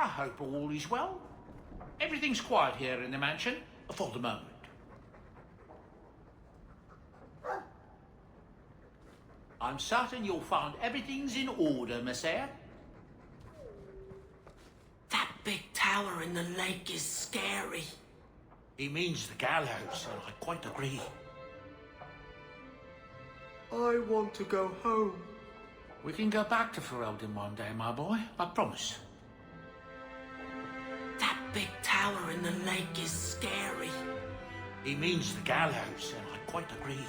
I hope all is well. Everything's quiet here in the mansion, for the moment. I'm certain you'll find everything's in order, Monsieur. That big tower in the lake is scary. He means the gallows, and I quite agree. I want to go home. We can go back to Ferelden one day, my boy, I promise. That big tower in the lake is scary. He means the gallows, and I quite agree.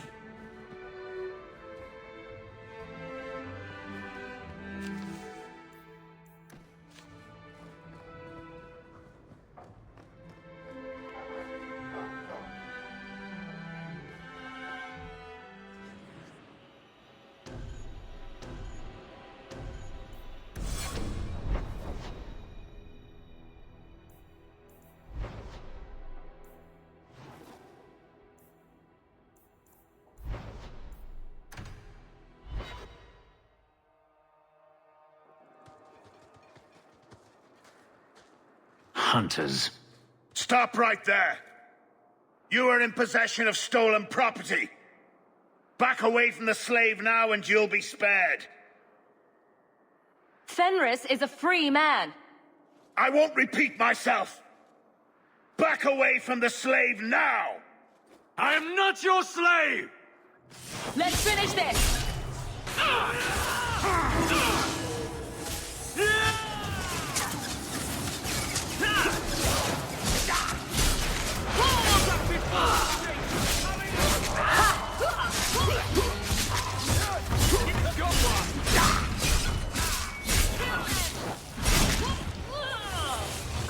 Hunters. Stop right there! You are in possession of stolen property. Back away from the slave now and you'll be spared. Fenris is a free man. I won't repeat myself. Back away from the slave now! I am not your slave! Let's finish this!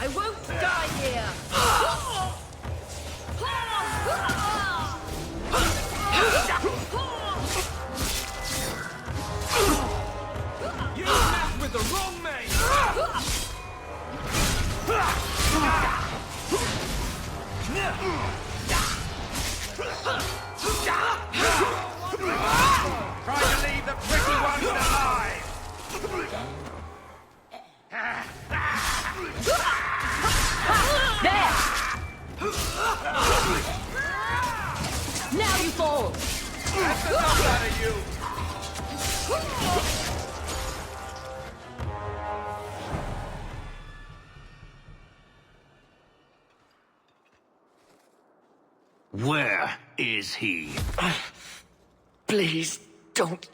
I won't die here! You met with the wrong man! Try to leave the pretty ones alive! There! Now you fall! That's enough out of you! Where is he? Please, don't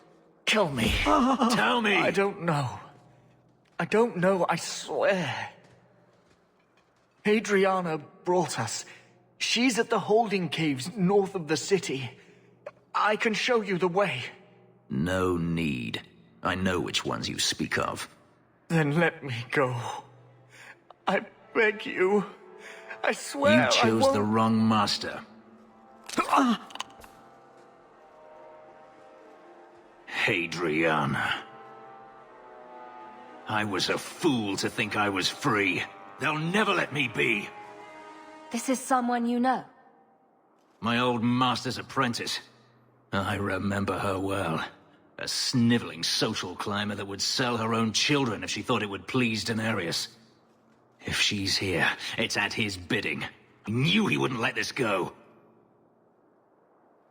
kill me. Tell me! I don't know. I don't know, I swear. Adriana brought us. She's at the holding caves north of the city. I can show you the way. No need. I know which ones you speak of. Then let me go. I beg you. I swear You chose I won't... the wrong master. Adriana. I was a fool to think I was free. They'll never let me be. This is someone you know. My old master's apprentice. I remember her well. A sniveling social climber that would sell her own children if she thought it would please Daenerys. If she's here, it's at his bidding. I knew he wouldn't let this go.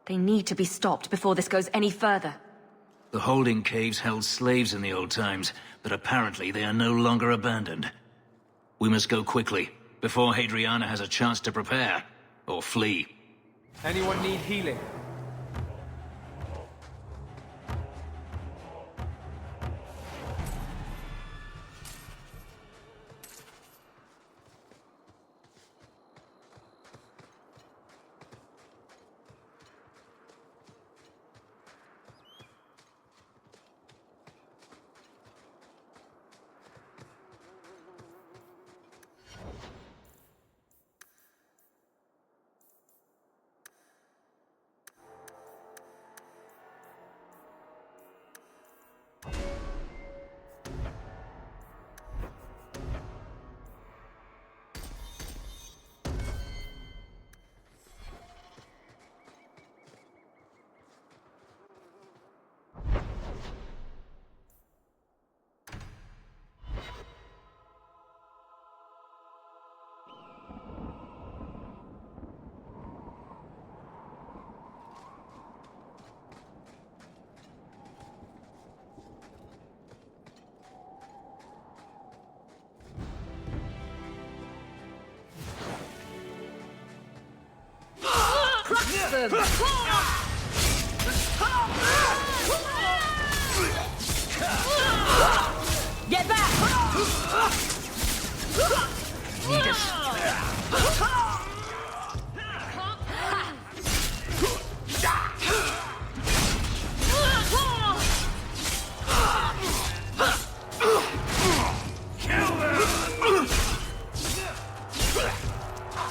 They need to be stopped before this goes any further. The holding caves held slaves in the old times, but apparently they are no longer abandoned. We must go quickly, before Hadriana has a chance to prepare, or flee. Anyone need healing? them! Get back! Need us.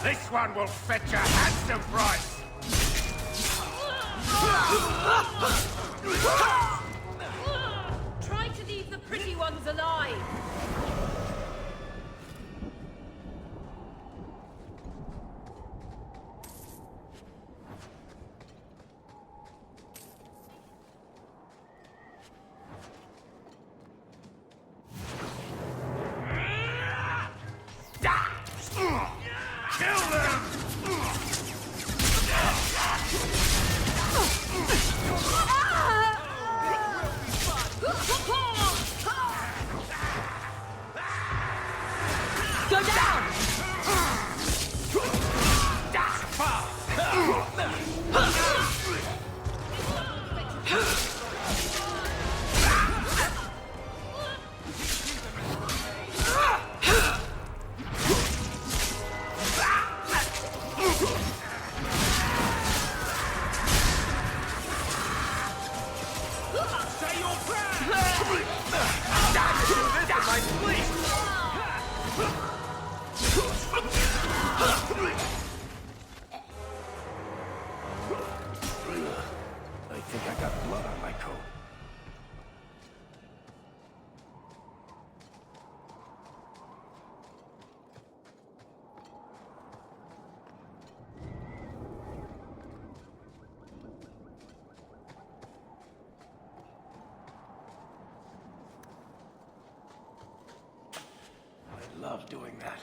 This one will fetch a handsome price. Try to leave the pretty ones alive! Kill them! Go down! I think I got blood on my coat. I love doing that.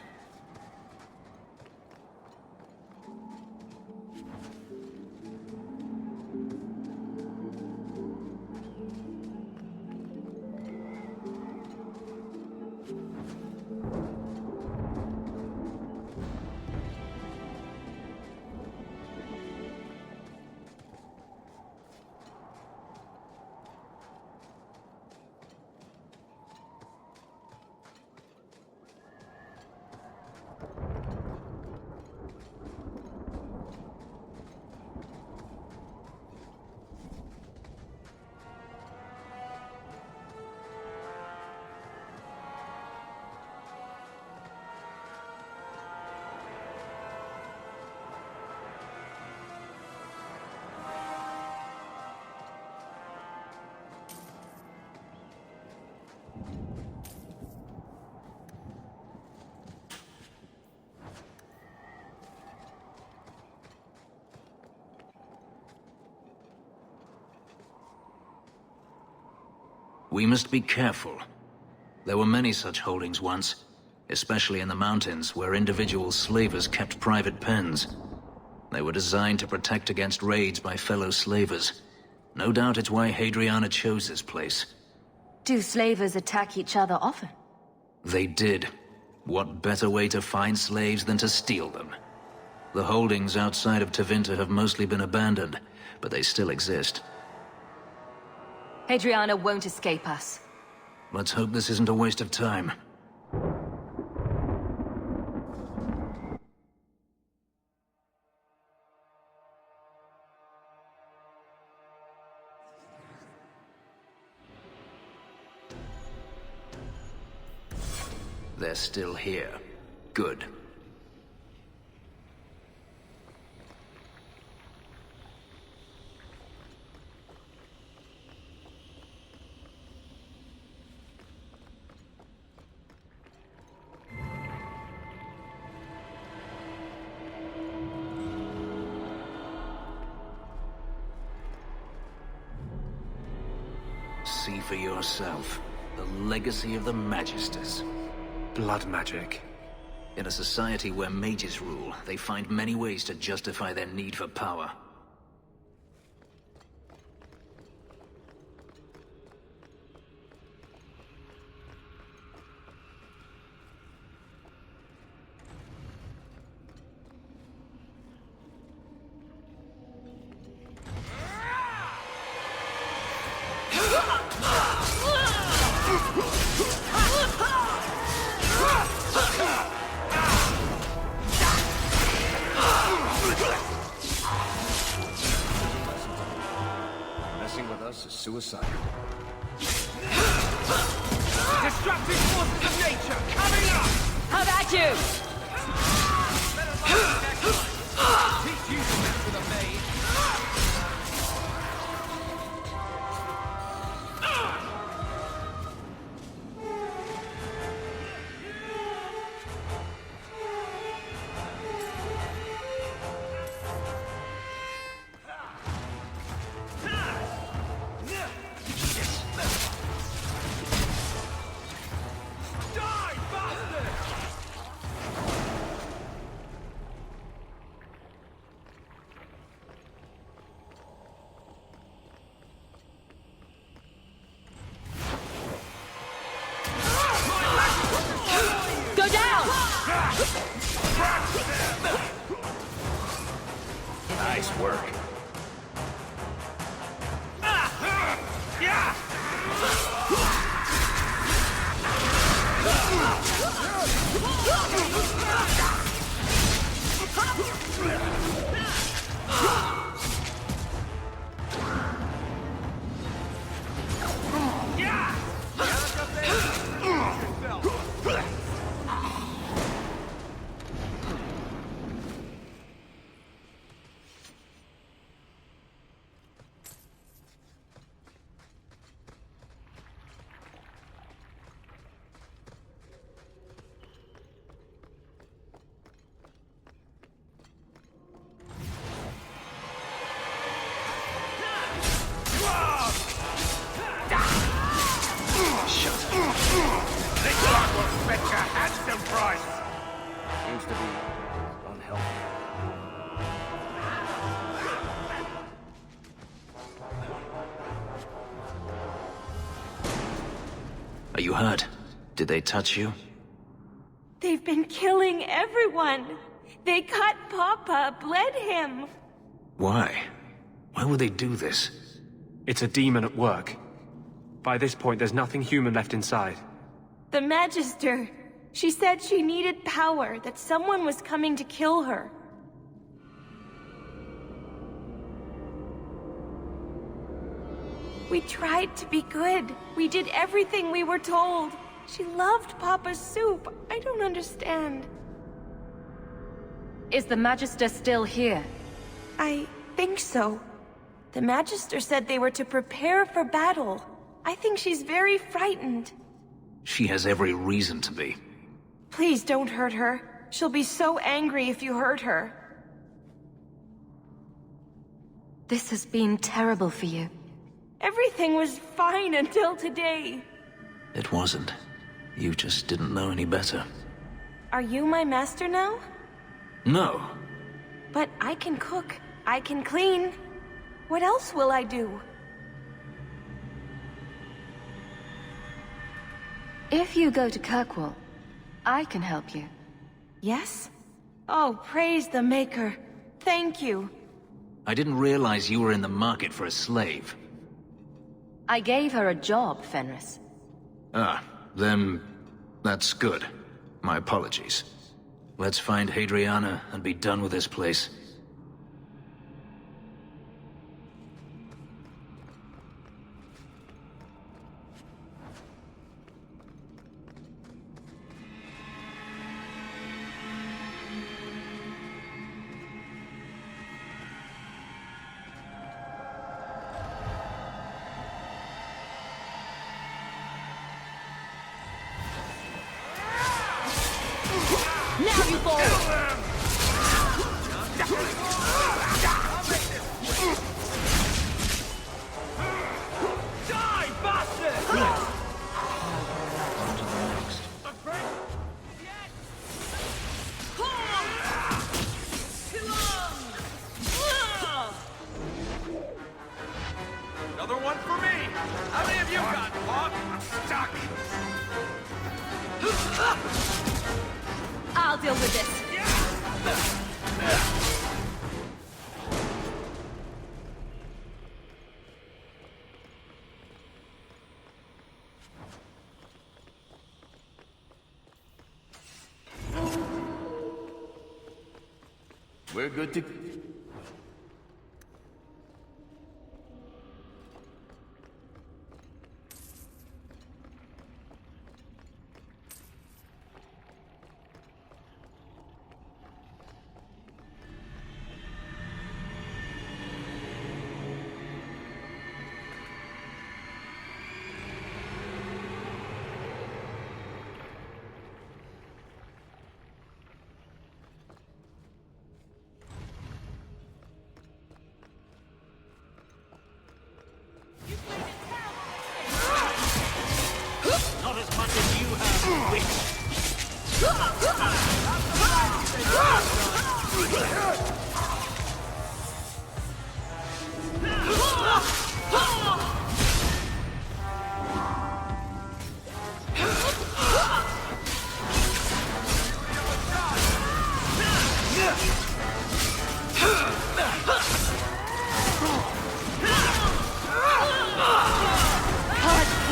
We must be careful. There were many such holdings once, especially in the mountains where individual slavers kept private pens. They were designed to protect against raids by fellow slavers. No doubt it's why Hadriana chose this place. Do slavers attack each other often? They did. What better way to find slaves than to steal them? The holdings outside of Tevinter have mostly been abandoned, but they still exist. Hadriana won't escape us. Let's hope this isn't a waste of time. They're still here. Good. See for yourself. The legacy of the Magisters. Blood magic. In a society where mages rule, they find many ways to justify their need for power. Messing with us is suicide. Destructive forces of nature coming up! How about you? Teach you to mess with a maid. Go down! Nice work. Seems to be unhealthy. Are you hurt? Did they touch you? They've been killing everyone. They cut Papa, bled him. Why? Why would they do this? It's a demon at work. By this point, there's nothing human left inside. The Magister. She said she needed power, that someone was coming to kill her. We tried to be good. We did everything we were told. She loved Papa's soup. I don't understand. Is the Magister still here? I think so. The Magister said they were to prepare for battle. I think she's very frightened. She has every reason to be. Please don't hurt her. She'll be so angry if you hurt her. This has been terrible for you. Everything was fine until today. It wasn't. You just didn't know any better. Are you my master now? No. But I can cook. I can clean. What else will I do? If you go to Kirkwall, I can help you. Yes? Oh, praise the Maker. Thank you. I didn't realize you were in the market for a slave. I gave her a job, Fenris. Ah, then that's good. My apologies. Let's find Hadriana and be done with this place. Now you fall! Die, bastard! On to the next. Another one for me! How many of you got, Hawke? I'm stuck! I'll deal with this. We're good to... Not as much as you have, witch.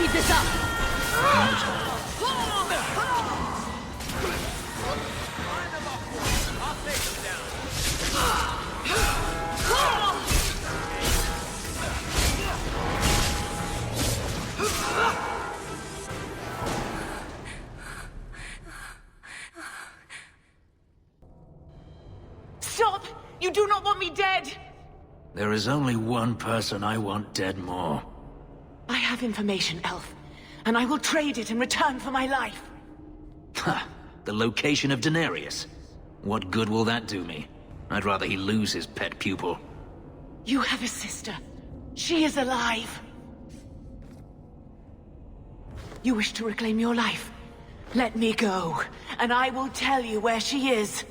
Keep this up! Stop! You do not want me dead! There is only one person I want dead more. I have information, Elf, and I will trade it in return for my life. Ha! The location of Denarius. What good will that do me? I'd rather he lose his pet pupil. You have a sister. She is alive. You wish to reclaim your life? Let me go, and I will tell you where she is.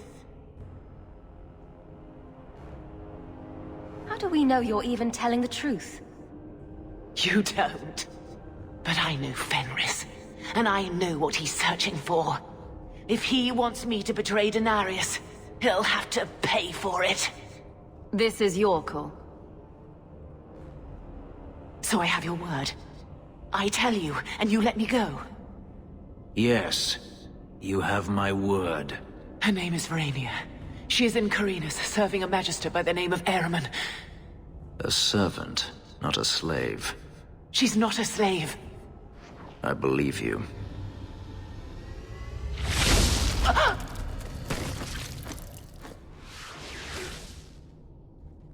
How do we know you're even telling the truth? You don't. But I know Fenris, and I know what he's searching for. If he wants me to betray Denarius, he'll have to pay for it. This is your call. So I have your word. I tell you, and you let me go. Yes, you have my word. Her name is Verania. She is in Carinus, serving a magister by the name of Ahriman. A servant, not a slave. She's not a slave. I believe you.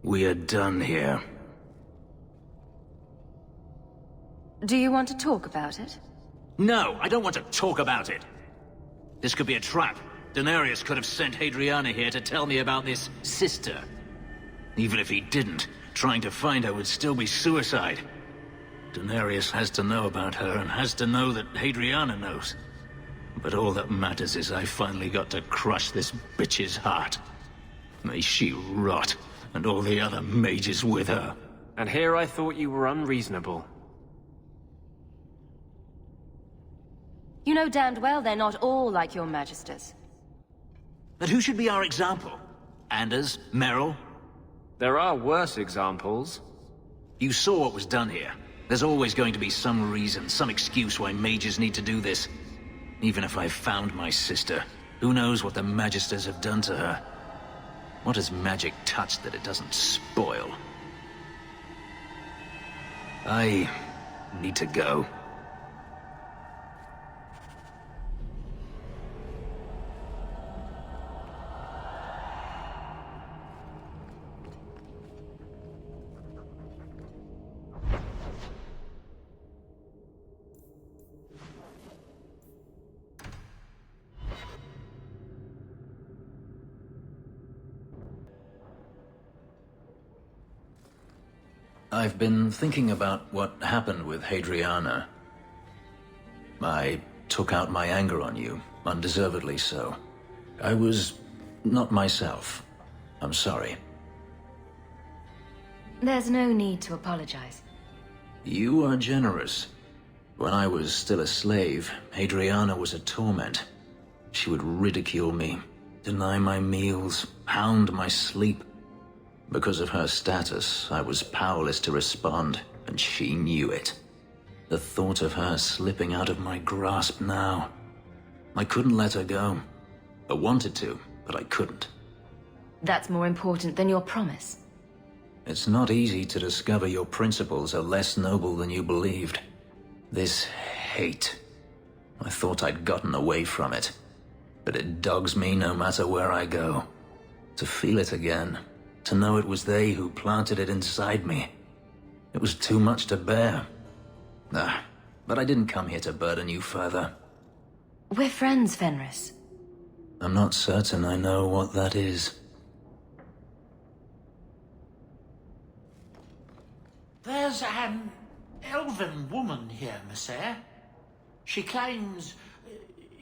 We are done here. Do you want to talk about it? No, I don't want to talk about it. This could be a trap. Denarius could have sent Hadriana here to tell me about this sister. Even if he didn't, trying to find her would still be suicide. Denarius has to know about her and has to know that Hadriana knows. But all that matters is I finally got to crush this bitch's heart. May she rot, and all the other mages with her. And here I thought you were unreasonable. You know damned well they're not all like your magisters. But who should be our example? Anders? Merrill? There are worse examples. You saw what was done here. There's always going to be some reason, some excuse why mages need to do this. Even if I found my sister, who knows what the magisters have done to her? What has magic touched that it doesn't spoil? I need to go. I've been thinking about what happened with Hadriana. I took out my anger on you, undeservedly so. I was not myself. I'm sorry. There's no need to apologize. You are generous. When I was still a slave, Hadriana was a torment. She would ridicule me, deny my meals, hound my sleep. Because of her status, I was powerless to respond, and she knew it. The thought of her slipping out of my grasp now. I couldn't let her go. I wanted to, but I couldn't. That's more important than your promise. It's not easy to discover your principles are less noble than you believed. This hate. I thought I'd gotten away from it. But it dogs me no matter where I go. To feel it again. To know it was they who planted it inside me. It was too much to bear. But I didn't come here to burden you further. We're friends, Fenris. I'm not certain I know what that is. There's an elven woman here, Monsieur. She claims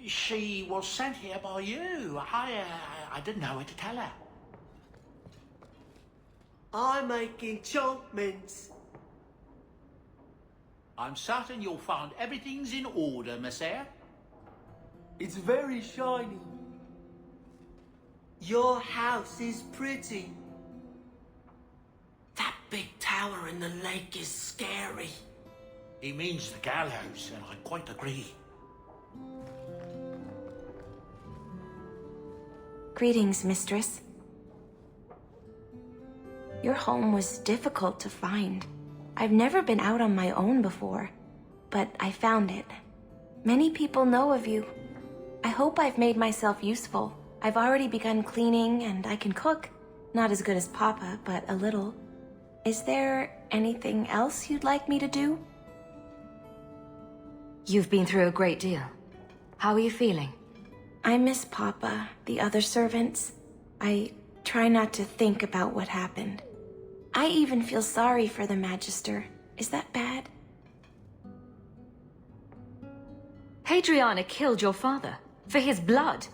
she was sent here by you. I didn't know what to tell her. I'm making enchantments. I'm certain you'll find everything's in order, Monsieur. It's very shiny. Your house is pretty. That big tower in the lake is scary. He means the gallows, and I quite agree. Greetings, mistress. Your home was difficult to find. I've never been out on my own before, but I found it. Many people know of you. I hope I've made myself useful. I've already begun cleaning, and I can cook. Not as good as Papa, but a little. Is there anything else you'd like me to do? You've been through a great deal. How are you feeling? I miss Papa, the other servants. I try not to think about what happened. I even feel sorry for the Magister. Is that bad? Hadriana killed your father. For his blood.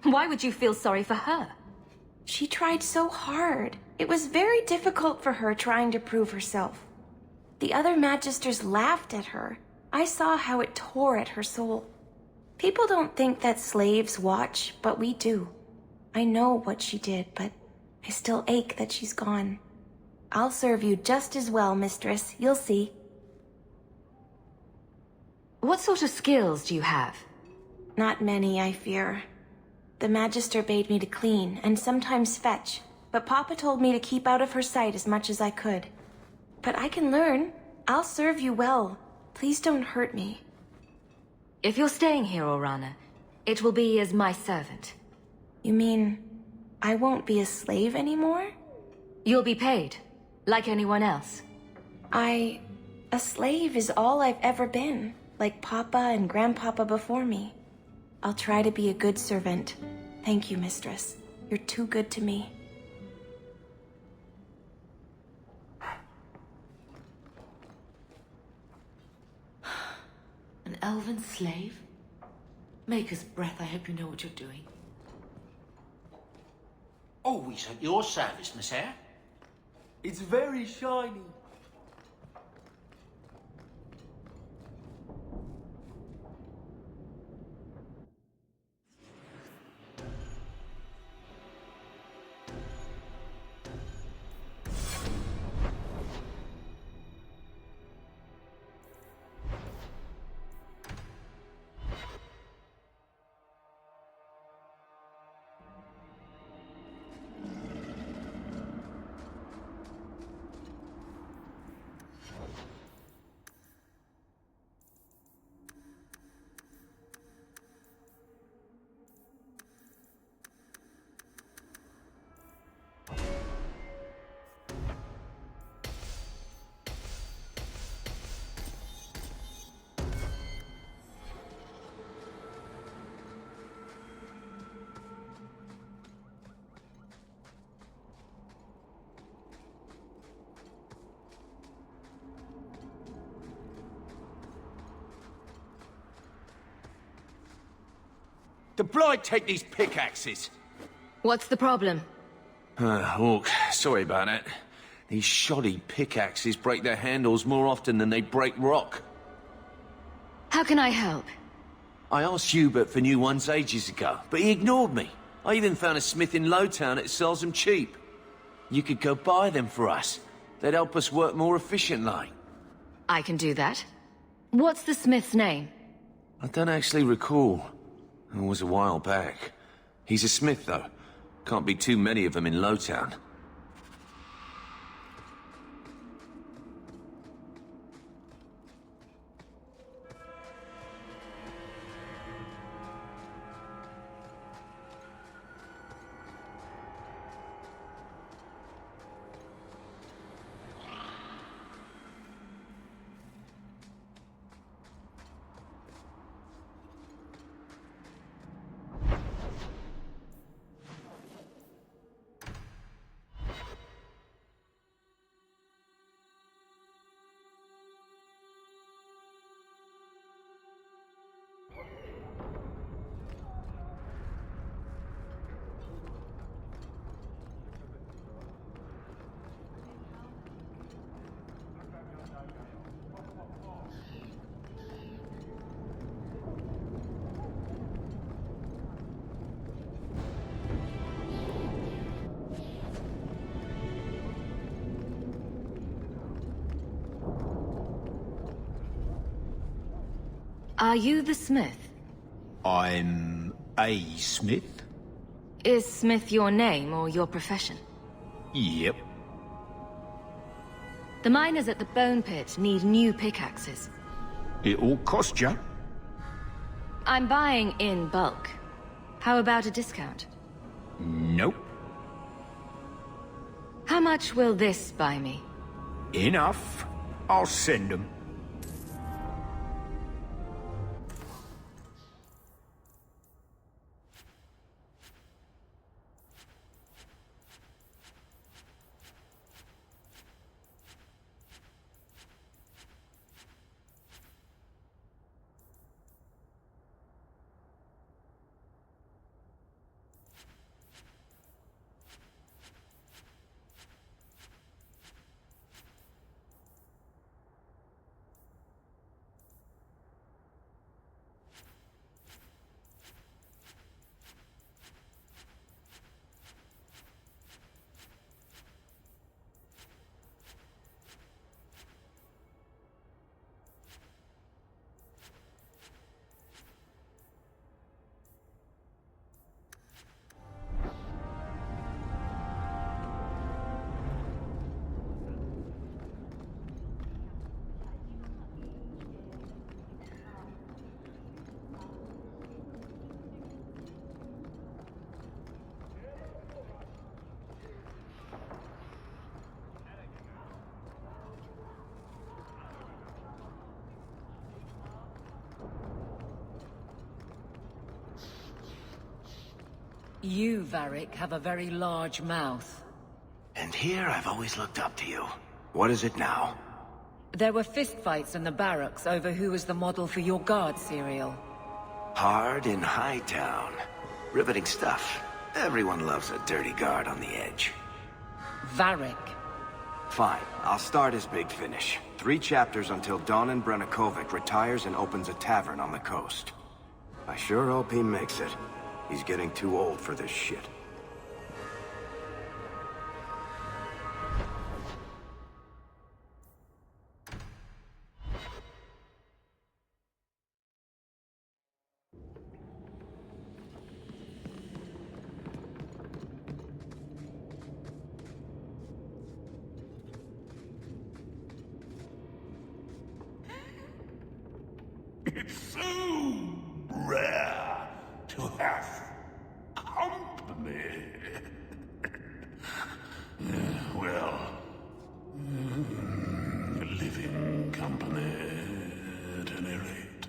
Why would you feel sorry for her? She tried so hard. It was very difficult for her trying to prove herself. The other Magisters laughed at her. I saw how it tore at her soul. People don't think that slaves watch, but we do. I know what she did, but I still ache that she's gone. I'll serve you just as well, mistress. You'll see. What sort of skills do you have? Not many, I fear. The Magister bade me to clean, and sometimes fetch, but Papa told me to keep out of her sight as much as I could. But I can learn. I'll serve you well. Please don't hurt me. If you're staying here, Orana, it will be as my servant. You mean, I won't be a slave anymore? You'll be paid, like anyone else. A slave is all I've ever been, like Papa and Grandpapa before me. I'll try to be a good servant. Thank you, mistress. You're too good to me. An elven slave? Maker's breath, I hope you know what you're doing. Always at your service, Monsieur. It's very shiny. The Blight take these pickaxes. What's the problem? Hawke, sorry about that. These shoddy pickaxes break their handles more often than they break rock. How can I help? I asked Hubert for new ones ages ago, but he ignored me. I even found a smith in Lowtown that sells them cheap. You could go buy them for us. They'd help us work more efficiently. I can do that. What's the smith's name? I don't actually recall. It was a while back. He's a smith, though. Can't be too many of them in Lowtown. Are you the smith? I'm a smith? Is Smith your name or your profession? Yep. The miners at the Bone Pit need new pickaxes. It'll cost ya. I'm buying in bulk. How about a discount? Nope. How much will this buy me? Enough. I'll send 'em. You, Varric, have a very large mouth. And here I've always looked up to you. What is it now? There were fistfights in the barracks over who was the model for your guard cereal. Hard in Hightown. Riveting stuff. Everyone loves a dirty guard on the edge. Varric. Fine. I'll start as Big Finish. 3 chapters until Donan Brennakovic retires and opens a tavern on the coast. I sure hope he makes it. He's getting too old for this shit. It's so rare to have company. Well, living company at any rate.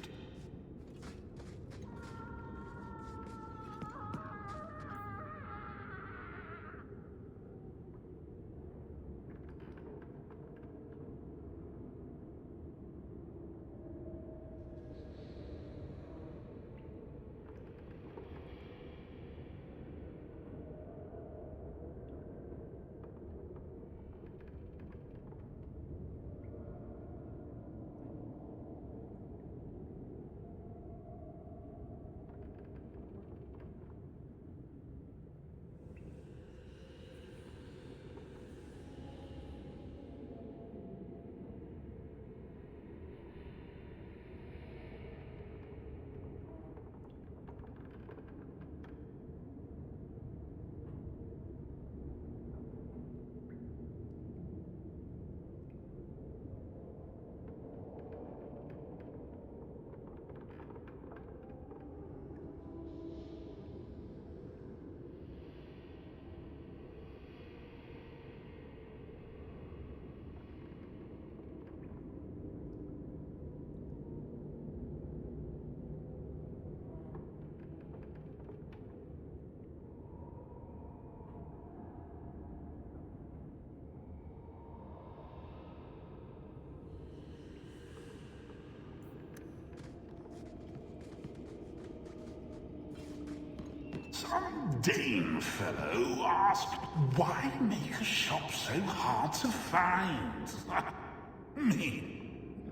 Dame fellow asked, why make a shop so hard to find?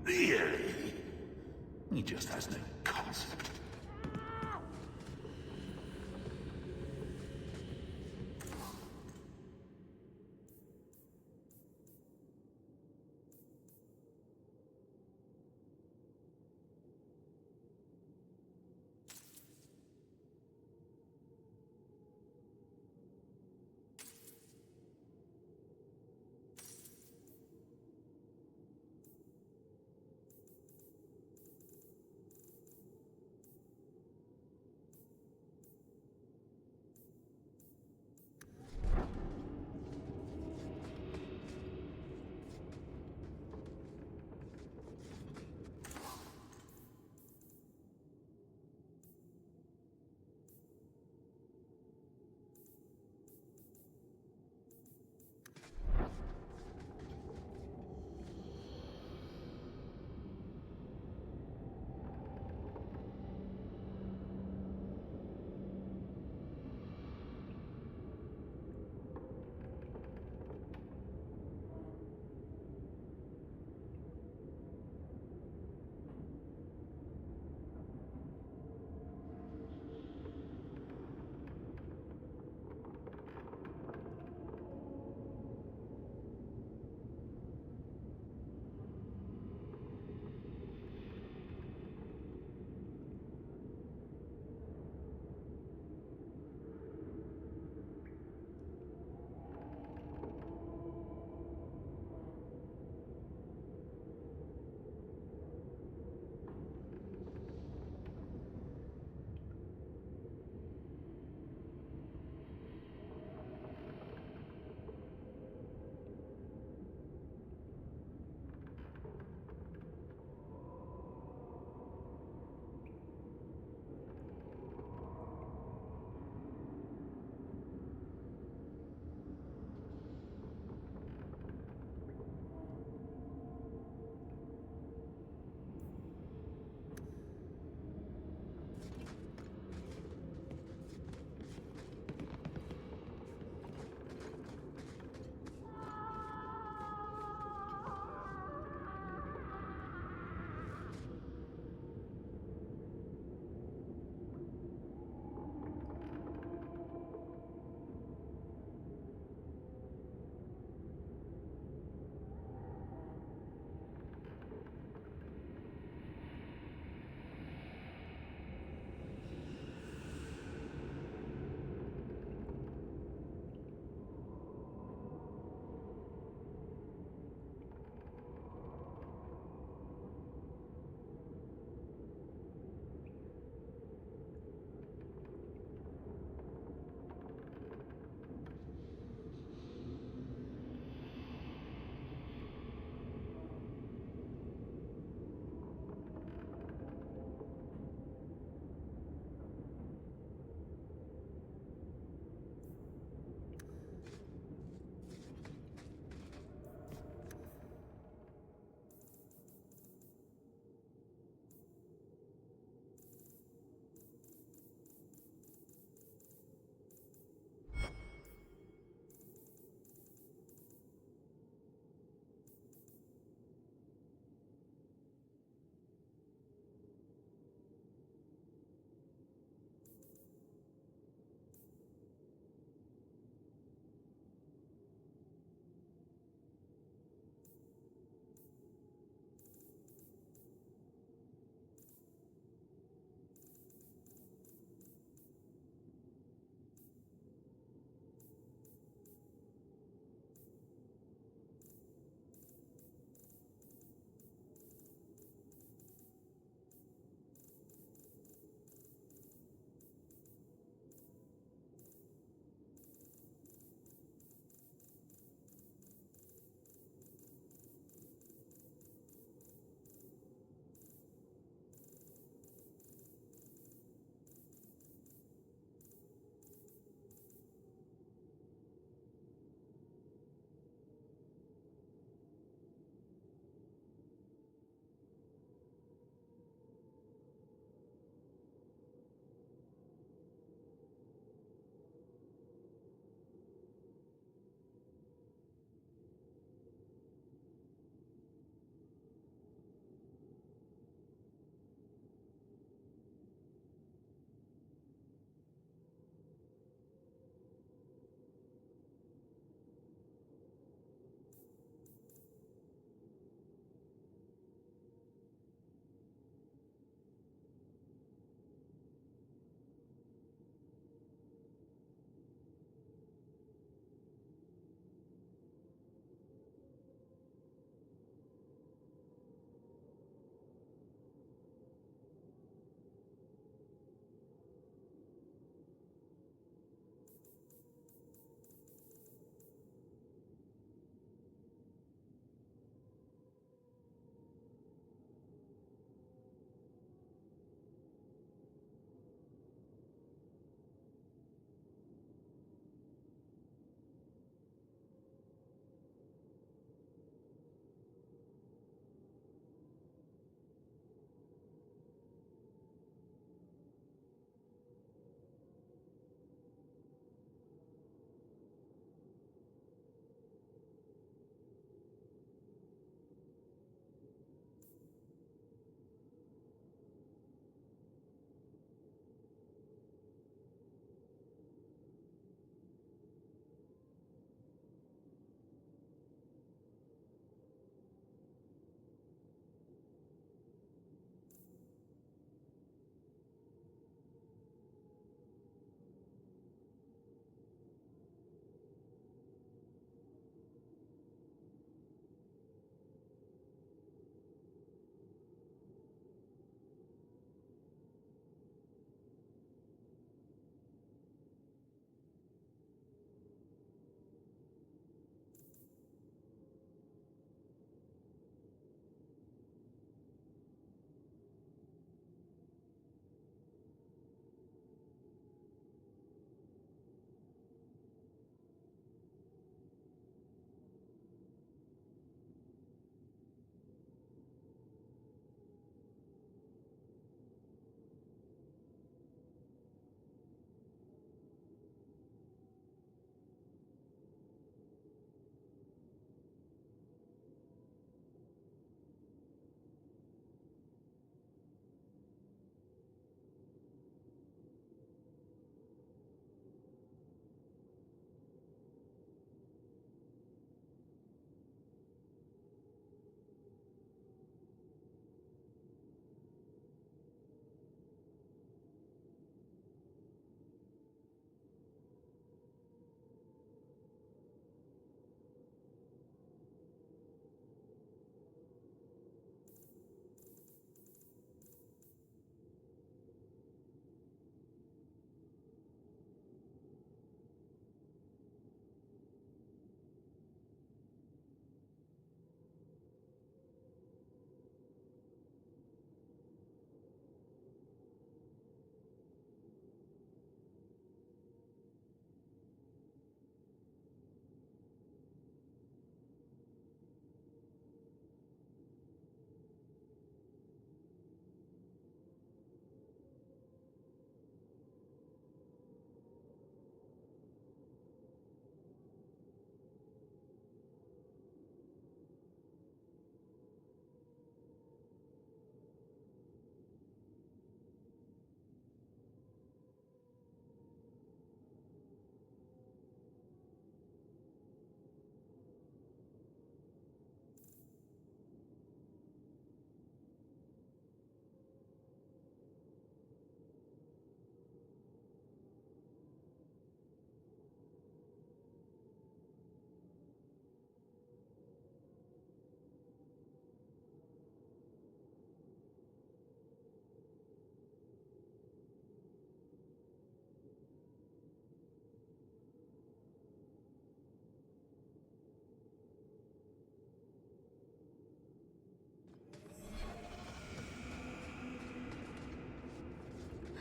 Really? He just has no concept.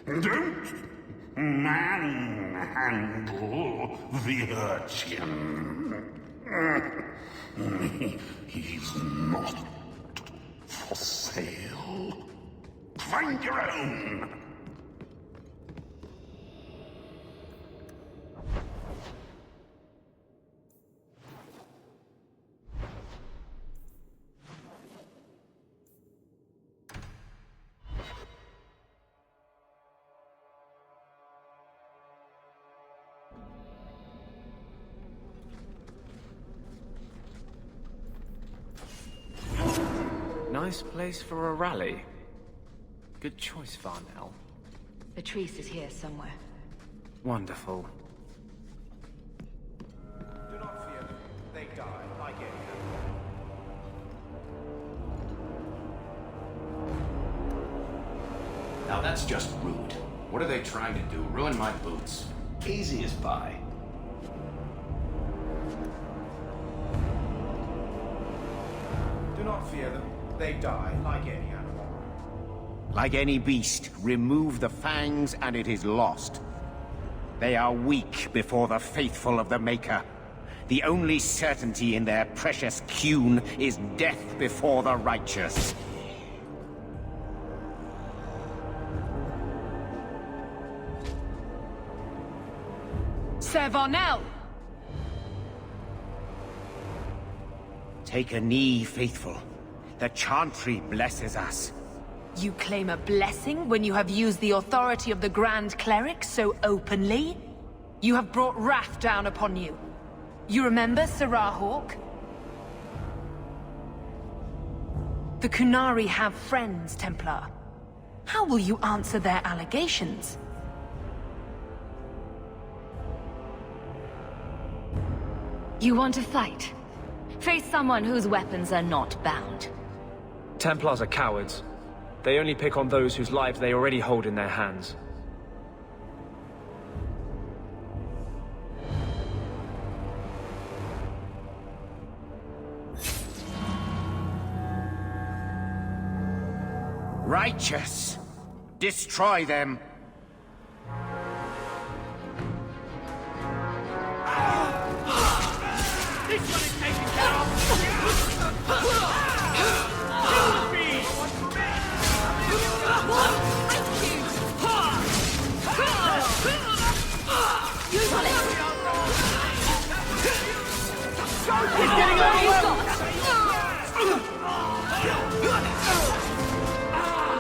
Don't manhandle the urchin. He's not for sale. Find your own. Nice place for a rally. Good choice, Varnell. Patrice is here somewhere. Wonderful. Do not fear them. They die like any animal. Now that's just rude. What are they trying to do? Ruin my boots? Easy as pie. Do not fear them. They die like any animal. Like any beast, remove the fangs and it is lost. They are weak before the faithful of the Maker. The only certainty in their precious Qun is death before the righteous. Sir Varnell! Take a knee, faithful. The Chantry blesses us. You claim a blessing when you have used the authority of the Grand Cleric so openly? You have brought wrath down upon you. You remember Sirrah Hawke? The Qunari have friends, Templar. How will you answer their allegations? You want to fight? Face someone whose weapons are not bound. Templars are cowards. They only pick on those whose lives they already hold in their hands. Righteous! Destroy them! This one is taken care of! He's getting overwhelmed!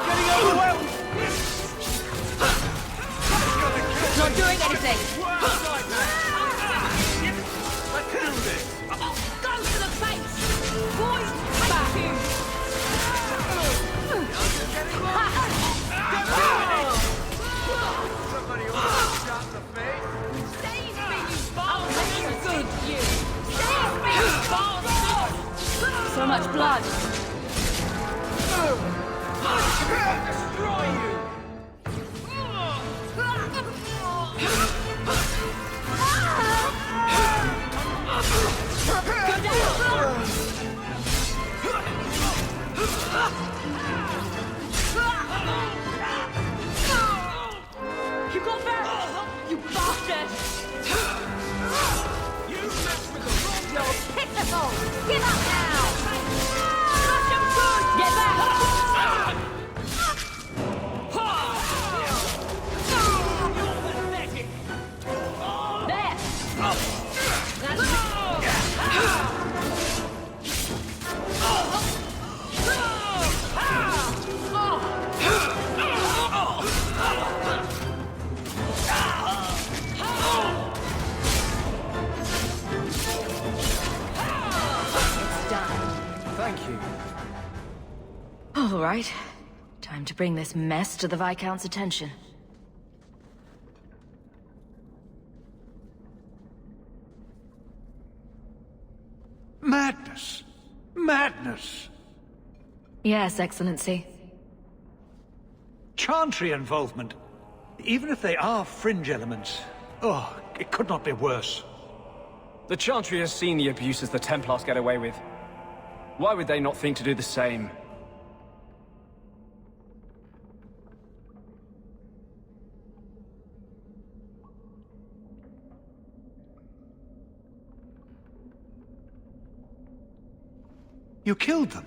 Getting overwhelmed! Not doing anything! Let's do this! Go to the face! Boys, back! Somebody wants to shot in the face? Save me, you bastard! Good, you! Save me, you bastard! So much blood! I'll destroy you! Go down! You got back! You bastard! You messed with the wrong You're pitiful! Give up now! Crush him good! Get back! There! That's it! Thank you. All right. Time to bring this mess to the Viscount's attention. Madness! Madness! Yes, Excellency. Chantry involvement. Even if they are fringe elements. Oh, it could not be worse. The Chantry has seen the abuses the Templars get away with. Why would they not think to do the same? You killed them?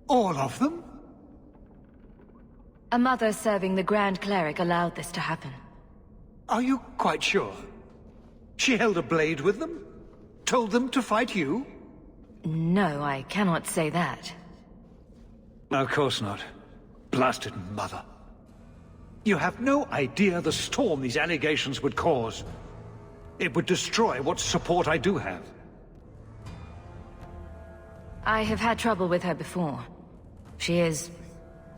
All of them? A mother serving the Grand Cleric allowed this to happen. Are you quite sure? She held a blade with them? Told them to fight you? No, I cannot say that. Of course not. Blasted mother. You have no idea the storm these allegations would cause. It would destroy what support I do have. I have had trouble with her before. She is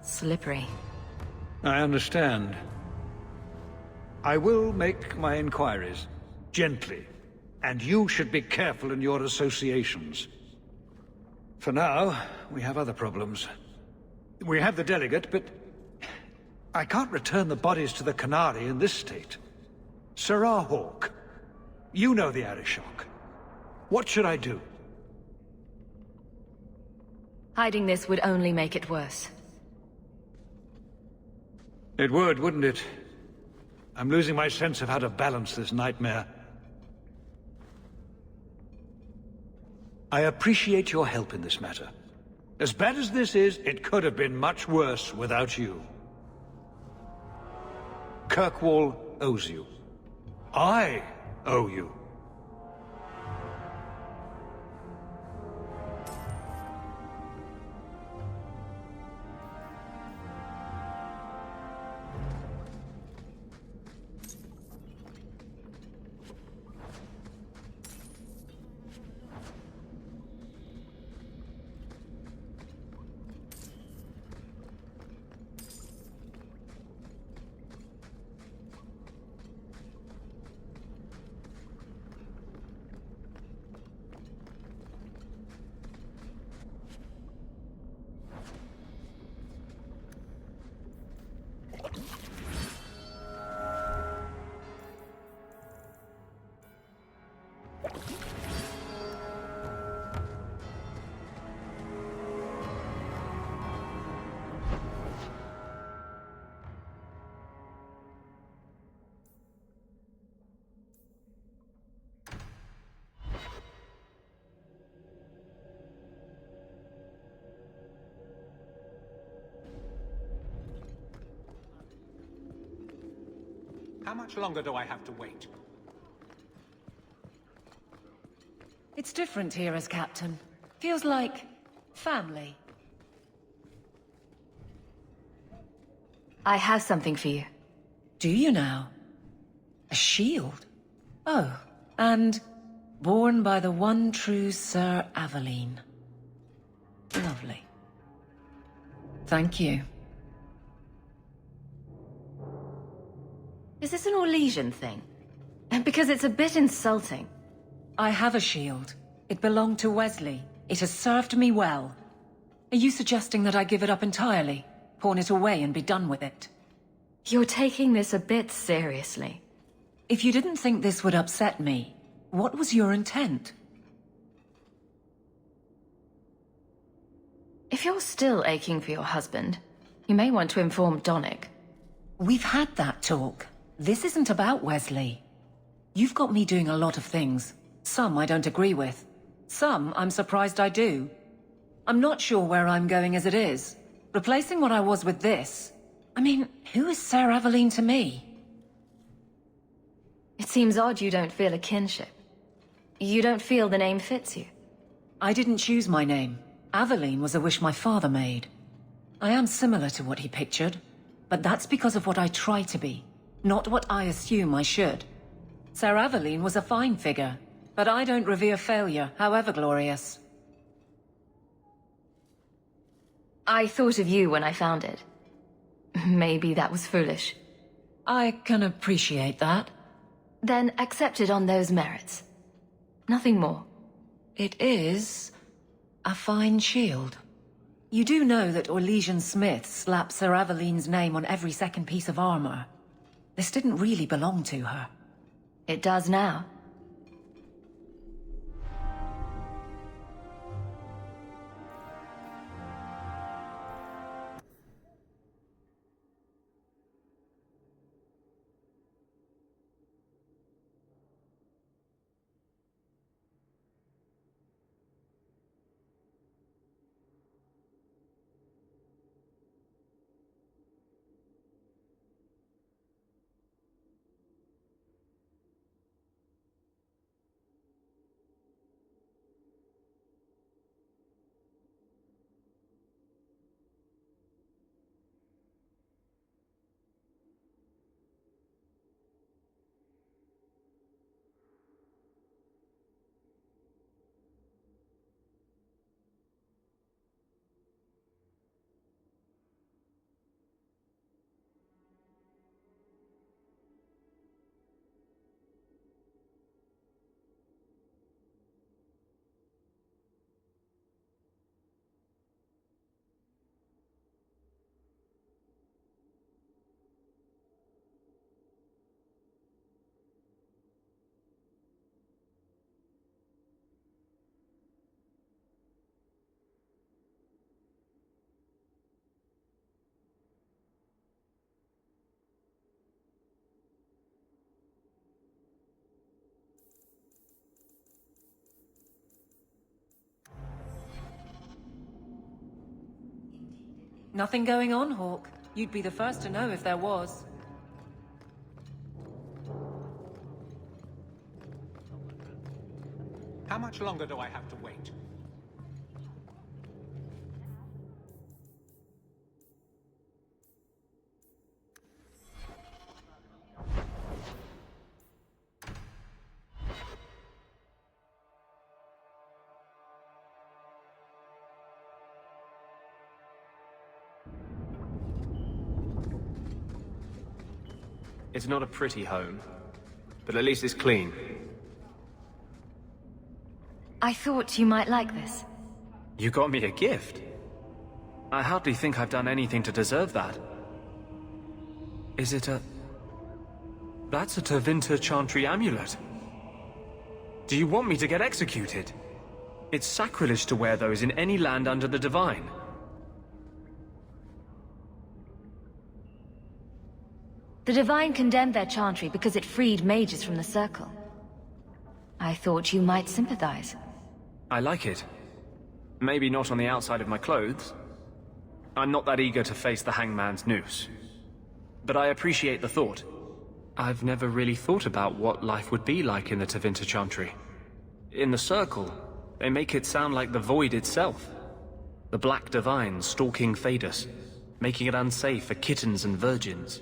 slippery. I understand. I will make my inquiries. Gently. And you should be careful in your associations. For now, we have other problems. We have the delegate, but I can't return the bodies to the Canary in this state. Sirrah Hawke, you know the Arishok. What should I do? Hiding this would only make it worse. It would, wouldn't it? I'm losing my sense of how to balance this nightmare. I appreciate your help in this matter. As bad as this is, it could have been much worse without you. Kirkwall owes you. I owe you. How much longer do I have to wait? It's different here as captain. Feels like family. I have something for you. Do you now? A shield? Oh, and born by the one true Sir Aveline. Lovely. Thank you. Is this an Orlesian thing? Because it's a bit insulting. I have a shield. It belonged to Wesley. It has served me well. Are you suggesting that I give it up entirely? Pawn it away and be done with it? You're taking this a bit seriously. If you didn't think this would upset me, what was your intent? If you're still aching for your husband, you may want to inform Donnic. We've had that talk. This isn't about Wesley. You've got me doing a lot of things. Some I don't agree with. Some I'm surprised I do. I'm not sure where I'm going as it is. Replacing what I was with this... I mean, who is Sir Aveline to me? It seems odd you don't feel a kinship. You don't feel the name fits you. I didn't choose my name. Aveline was a wish my father made. I am similar to what he pictured, but that's because of what I try to be, not what I assume I should. Sir Aveline was a fine figure, but I don't revere failure, however glorious. I thought of you when I found it. Maybe that was foolish. I can appreciate that. Then accept it on those merits. Nothing more. It is a fine shield. You do know that Orlesian smiths slap Sir Aveline's name on every second piece of armor. This didn't really belong to her. It does now. Nothing going on, Hawke. You'd be the first to know if there was. How much longer do I have to wait? It's not a pretty home, but at least it's clean. I thought you might like this. You got me a gift. I hardly think I've done anything to deserve that. Is it a... That's a Tevinter Chantry amulet. Do you want me to get executed? It's sacrilege to wear those in any land under the Divine. The Divine condemned their chantry because it freed mages from the Circle. I thought you might sympathize. I like it. Maybe not on the outside of my clothes. I'm not that eager to face the hangman's noose. But I appreciate the thought. I've never really thought about what life would be like in the Tevinter Chantry. In the Circle, they make it sound like the Void itself. The Black Divine stalking Thedas, making it unsafe for kittens and virgins.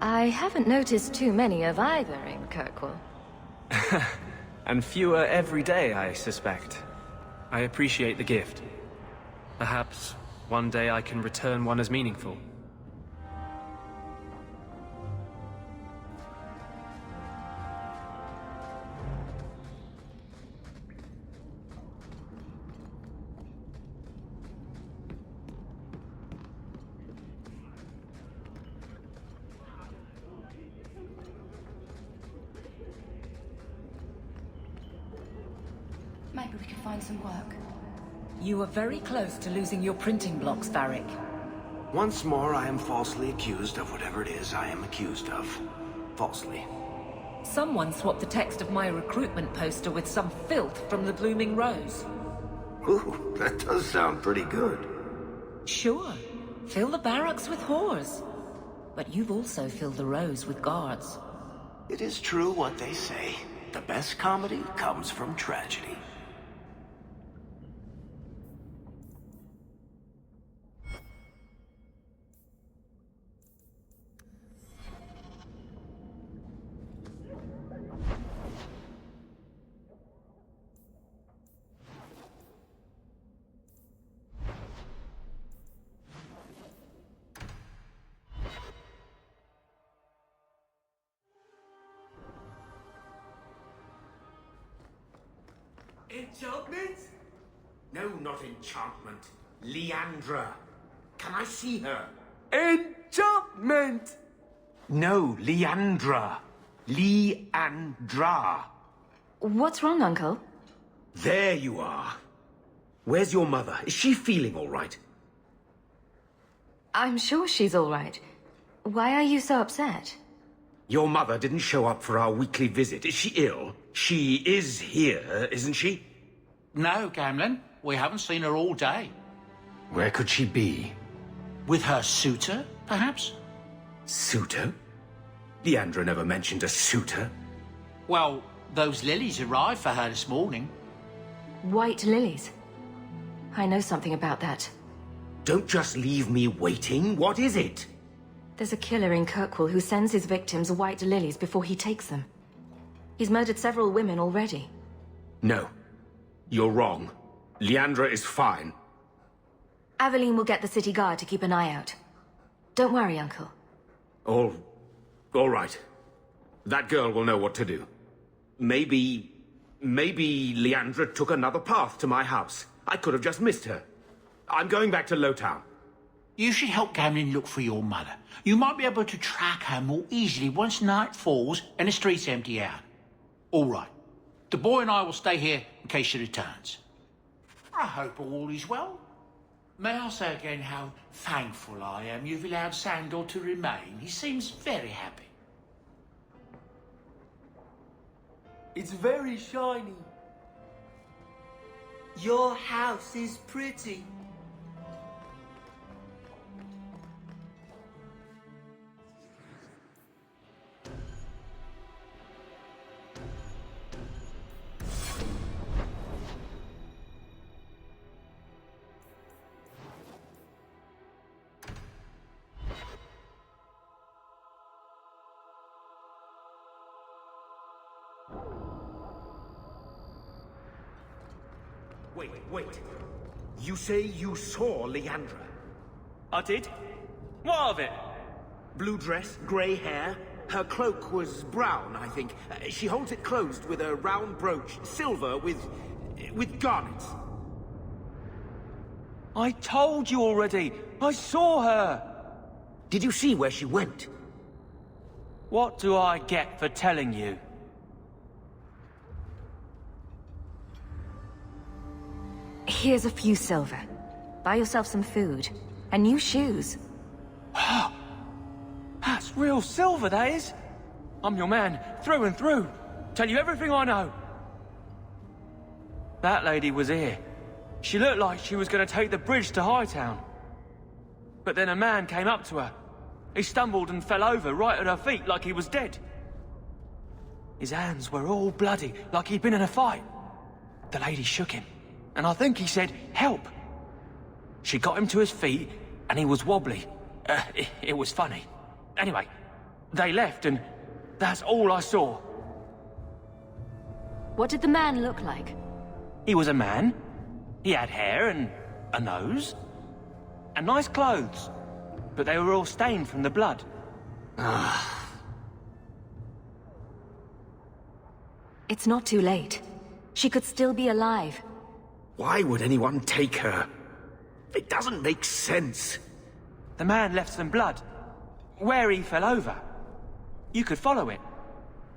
I haven't noticed too many of either in Kirkwall. And fewer every day, I suspect. I appreciate the gift. Perhaps one day I can return one as meaningful. Maybe we can find some work. You were very close to losing your printing blocks, Varric. Once more, I am falsely accused of whatever it is I am accused of. Falsely. Someone swapped the text of my recruitment poster with some filth from the Blooming Rose. Ooh, that does sound pretty good. Sure. Fill the barracks with whores. But you've also filled the Rose with guards. It is true what they say. The best comedy comes from tragedy. Enchantment? No, not enchantment. Leandra. Can I see her? Enchantment! No, Leandra. Leandra. What's wrong, Uncle? There you are. Where's your mother? Is she feeling all right? I'm sure she's all right. Why are you so upset? Your mother didn't show up for our weekly visit. Is she ill? She is here, isn't she? No, Gamlin. We haven't seen her all day. Where could she be? With her suitor, perhaps? Suitor? Leandra never mentioned a suitor. Well, those lilies arrived for her this morning. White lilies. I know something about that. Don't just leave me waiting. What is it? There's a killer in Kirkwall who sends his victims white lilies before he takes them. He's murdered several women already. No. You're wrong. Leandra is fine. Aveline will get the city guard to keep an eye out. Don't worry, Uncle. All right. That girl will know what to do. Maybe Leandra took another path to my house. I could have just missed her. I'm going back to Lowtown. You should help Gamlin look for your mother. You might be able to track her more easily once night falls and the streets empty out. All right. The boy and I will stay here in case she returns. I hope all is well. May I say again how thankful I am you've allowed Sandor to remain. He seems very happy. It's very shiny. Your house is pretty. Wait. You say you saw Leandra? I did. What of it? Blue dress, grey hair. Her cloak was brown, I think. She holds it closed with a round brooch, silver with garnets. I told you already. I saw her. Did you see where she went? What do I get for telling you? Here's a few silver. Buy yourself some food. And new shoes. That's real silver, that is. I'm your man, through and through. Tell you everything I know. That lady was here. She looked like she was going to take the bridge to Hightown. But then a man came up to her. He stumbled and fell over right at her feet like he was dead. His hands were all bloody, like he'd been in a fight. The lady shook him, and I think he said, "Help." She got him to his feet, and he was wobbly. It was funny. Anyway, they left, and that's all I saw. What did the man look like? He was a man. He had hair and a nose. And nice clothes. But they were all stained from the blood. It's not too late. She could still be alive. Why would anyone take her? It doesn't make sense. The man left some blood. Where he fell over. You could follow it.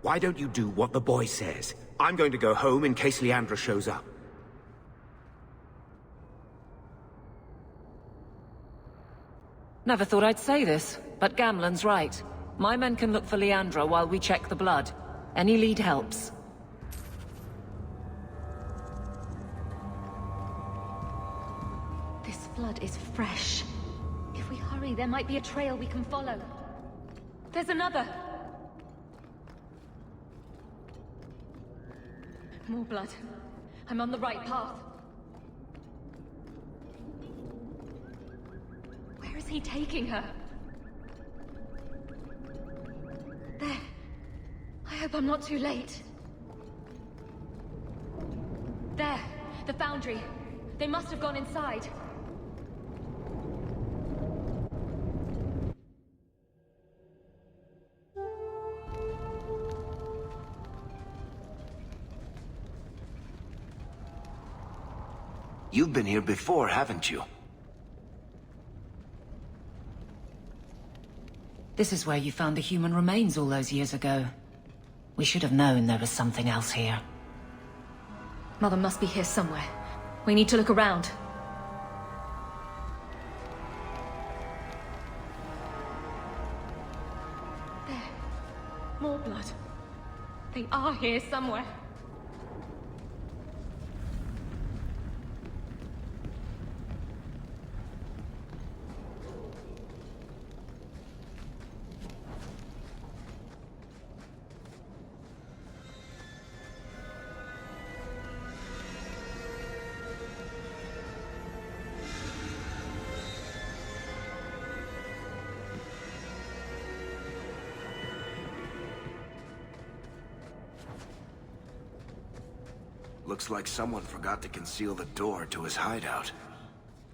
Why don't you do what the boy says? I'm going to go home in case Leandra shows up. Never thought I'd say this, but Gamlen's right. My men can look for Leandra while we check the blood. Any lead helps. This blood is fresh. If we hurry, there might be a trail we can follow. There's another! More blood. I'm on the right path. Where is he taking her? There. I hope I'm not too late. There. The Foundry. They must have gone inside. You've been here before, haven't you? This is where you found the human remains all those years ago. We should have known there was something else here. Mother must be here somewhere. We need to look around. There. More blood. They are here somewhere. Looks like someone forgot to conceal the door to his hideout.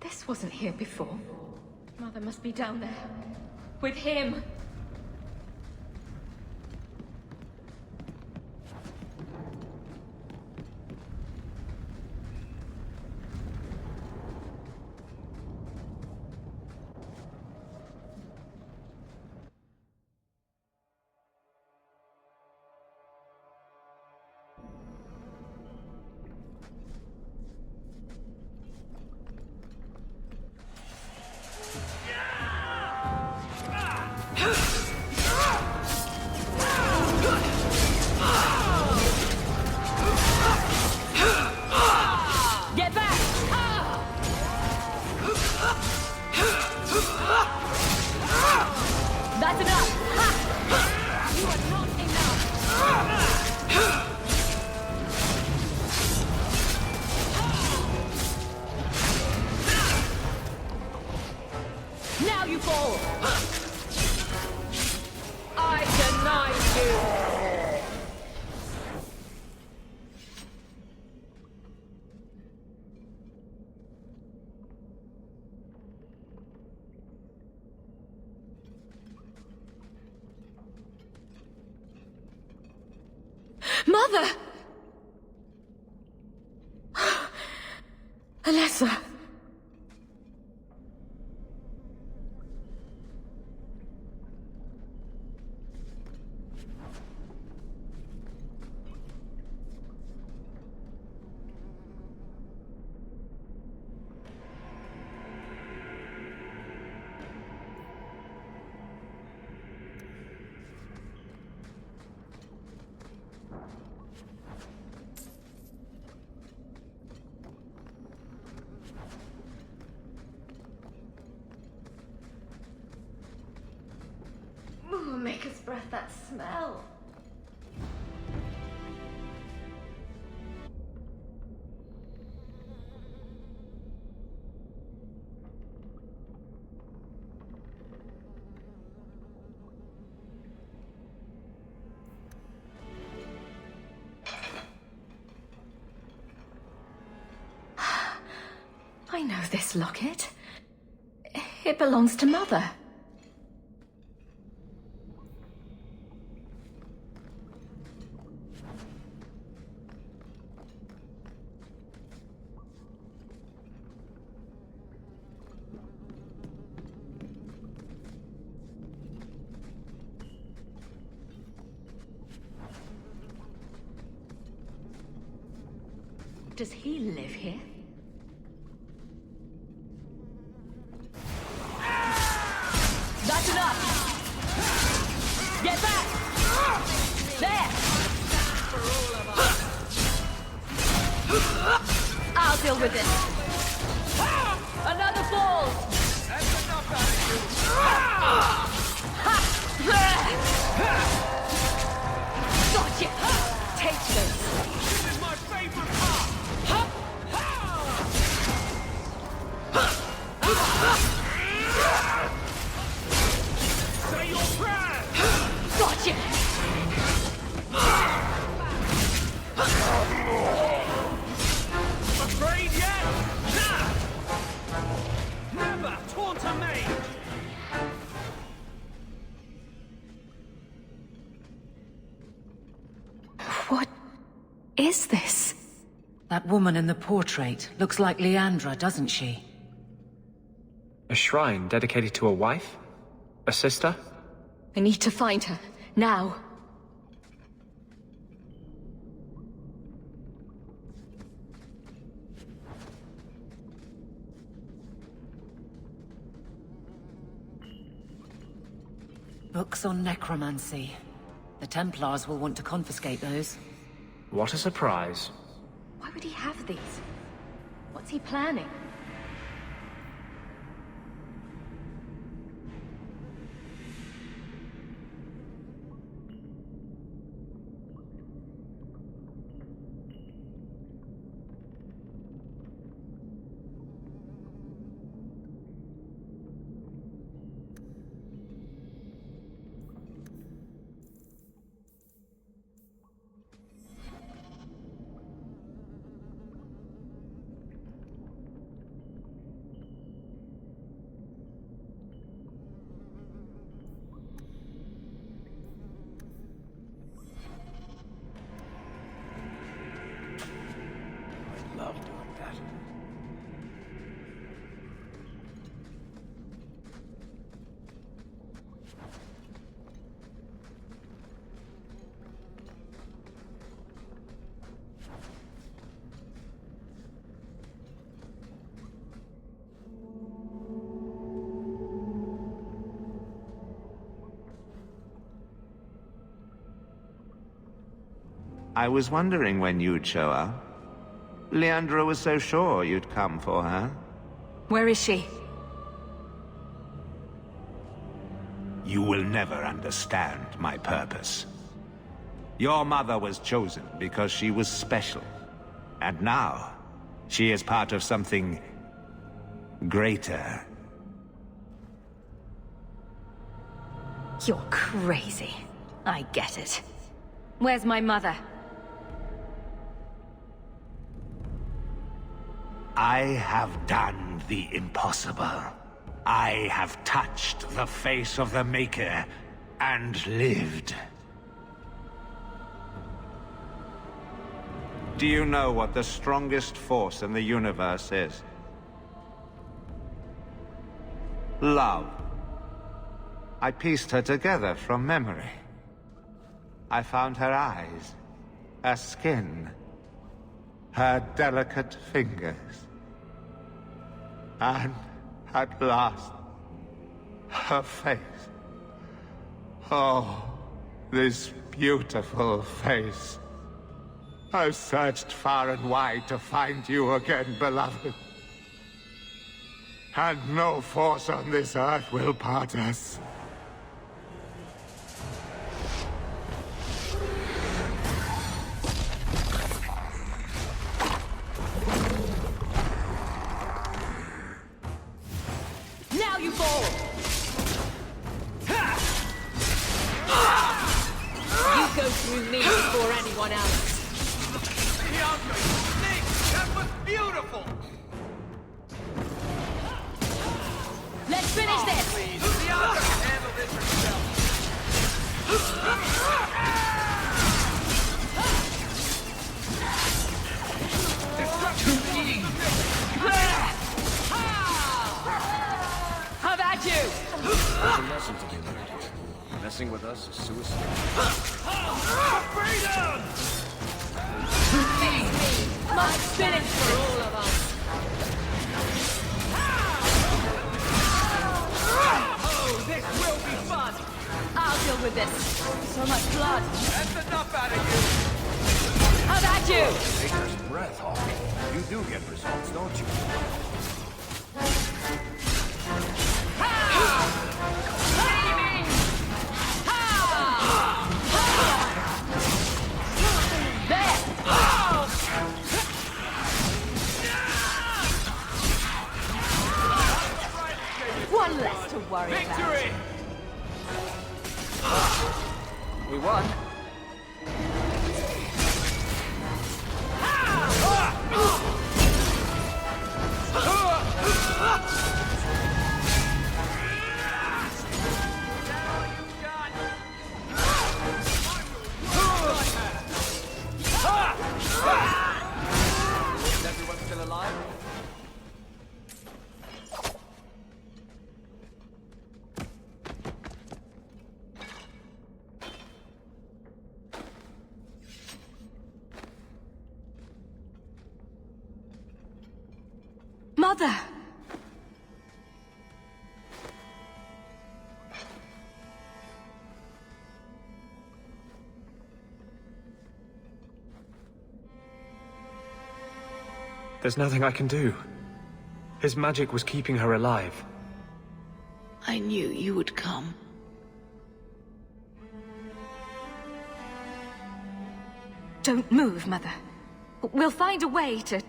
This wasn't here before. Mother must be down there. With him. That's enough! Ha! You are not enough! Now you fall! I deny you! Mother! Alessa. Ooh, Maker's breath, that smell. I know this locket. It belongs to Mother. Does he live here? That's enough! Get back! There! I'll deal with this. Another fall! That's enough out of you! Gotcha! Take this! This is my favorite part! Say your prayers! Gotcha! Afraid yet? Nah! Never taunt a mage! What is this? That woman in the portrait looks like Leandra, doesn't she? A shrine dedicated to a wife? A sister? I need to find her. Now. Books on necromancy. The Templars will want to confiscate those. What a surprise. Why would he have these? What's he planning? Love doing that. I was wondering when you'd show up. Leandra was so sure you'd come for her. Where is she? You will never understand my purpose. Your mother was chosen because she was special. And now, she is part of something greater. You're crazy. I get it. Where's my mother? I have done the impossible. I have touched the face of the Maker and lived. Do you know what the strongest force in the universe is? Love. I pieced her together from memory. I found her eyes, her skin, her delicate fingers. And at last, her face. Oh, this beautiful face. I've searched far and wide to find you again, beloved. And no force on this earth will part us. Now you fall! You go through me before anyone else. That was beautiful! Let's finish this! Please, Leandra can handle this herself. How about you? There's a lesson to be learned. Messing with us is suicide. Freedom! My spinach for all of us. Oh, this will be fun! I'll deal with this. So much blood. That's enough out of you! How about you? Taker's breath, Hawke. You do get results, don't you? One less to worry Victory! We won. Is everyone still alive? Mother! There's nothing I can do. His magic was keeping her alive. I knew you would come. Don't move, Mother. We'll find a way to...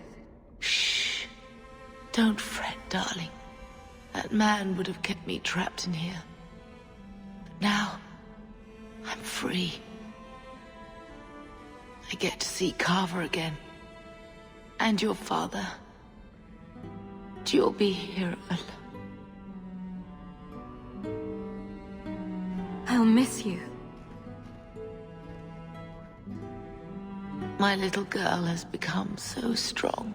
Shh. Don't fret, darling. That man would have kept me trapped in here. But now, I'm free. I get to see Carver again. And your father. And you'll be here alone. I'll miss you. My little girl has become so strong.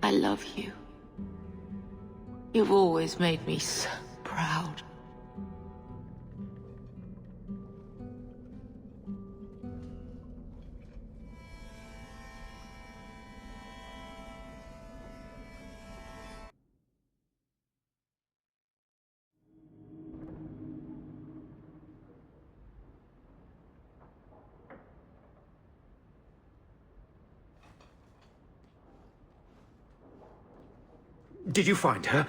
I love you. You've always made me so proud. Did you find her?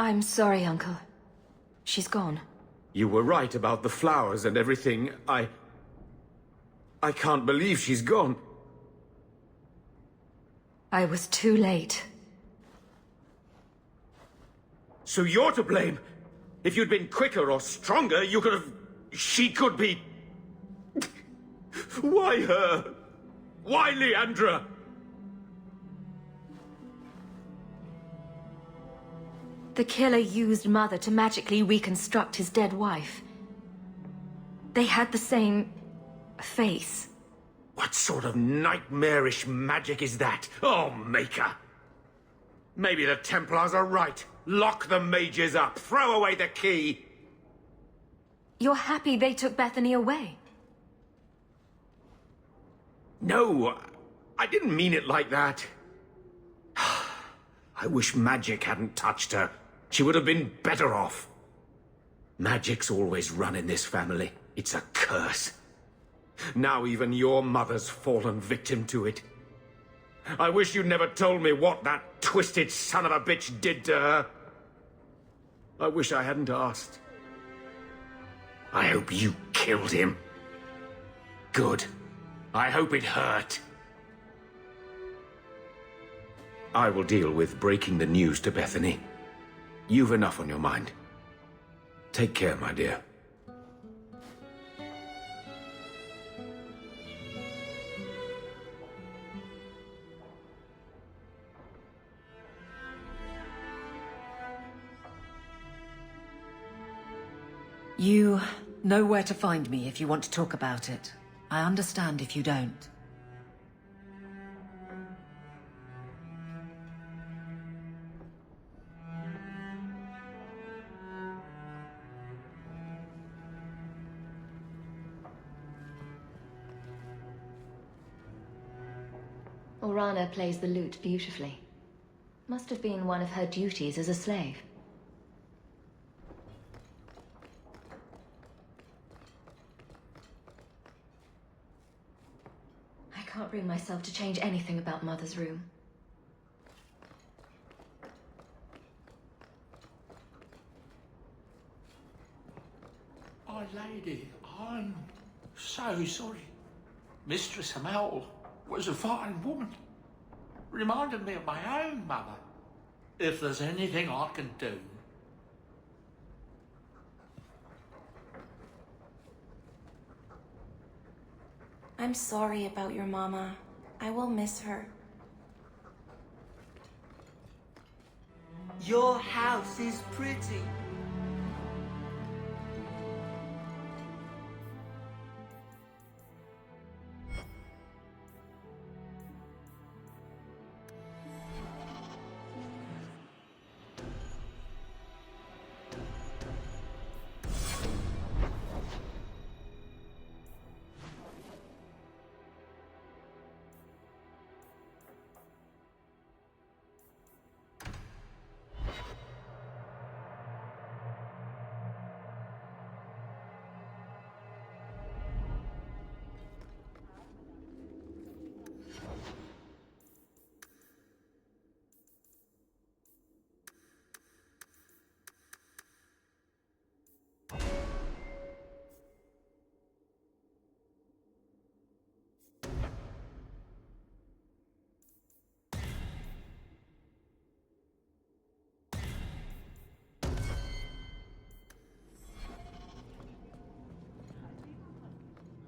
I'm sorry, Uncle. She's gone. You were right about the flowers and everything. I can't believe she's gone. I was too late. So you're to blame. If you'd been quicker or stronger, you could have... She could be... Why her? Why Leandra? The killer used Mother to magically reconstruct his dead wife. They had the same... face. What sort of nightmarish magic is that? Oh, Maker! Maybe the Templars are right. Lock the mages up. Throw away the key. You're happy they took Bethany away? No, I didn't mean it like that. I wish magic hadn't touched her. She would have been better off. Magic's always run in this family. It's a curse. Now even your mother's fallen victim to it. I wish you'd never told me what that twisted son of a bitch did to her. I wish I hadn't asked. I hope you killed him. Good. I hope it hurt. I will deal with breaking the news to Bethany. You've enough on your mind. Take care, my dear. You know where to find me if you want to talk about it. I understand if you don't. Orana plays the lute beautifully. Must have been one of her duties as a slave. I can't bring myself to change anything about Mother's room. My lady, I'm so sorry. Mistress Hamel was a fine woman. Reminded me of my own mother. If there's anything I can do... I'm sorry about your mama. I will miss her. Your house is pretty.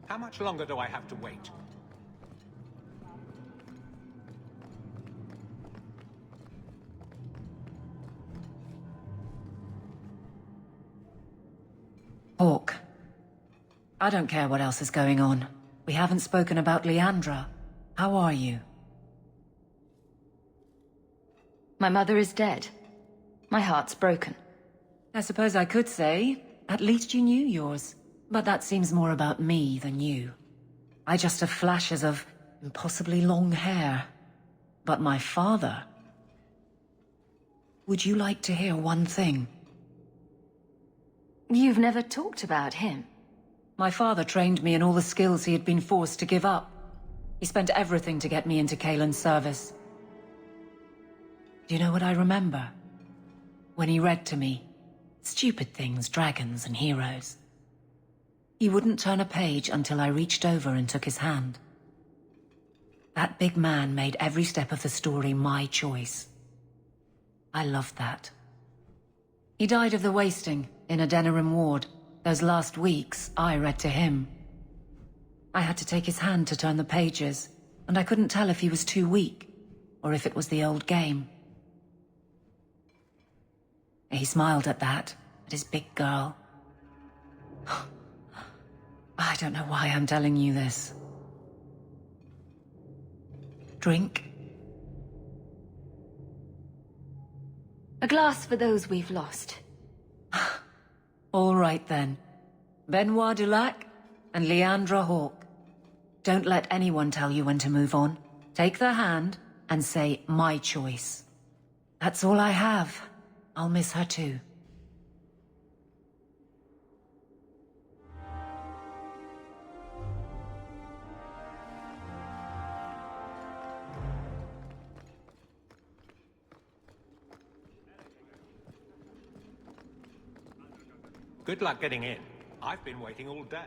How much longer do I have to wait? Hawke. I don't care what else is going on. We haven't spoken about Leandra. How are you? My mother is dead. My heart's broken. I suppose I could say, at least you knew yours. But that seems more about me than you. I just have flashes of impossibly long hair. But my father... Would you like to hear one thing? You've never talked about him. My father trained me in all the skills he had been forced to give up. He spent everything to get me into Kaelin's service. Do you know what I remember? when he read to me. Stupid things, dragons and heroes. He wouldn't turn a page until I reached over and took his hand. That big man made every step of the story my choice. I loved that. He died of the wasting in a Denerim ward. Those last weeks, I read to him. I had to take his hand to turn the pages, and I couldn't tell if he was too weak, or if it was the old game. He smiled at that, at his big girl. I don't know why I'm telling you this. Drink? A glass for those we've lost. All right then. Benoit Dulac and Leandra Hawke. Don't let anyone tell you when to move on. Take their hand and say, my choice. That's all I have. I'll miss her too. Good luck getting in. I've been waiting all day.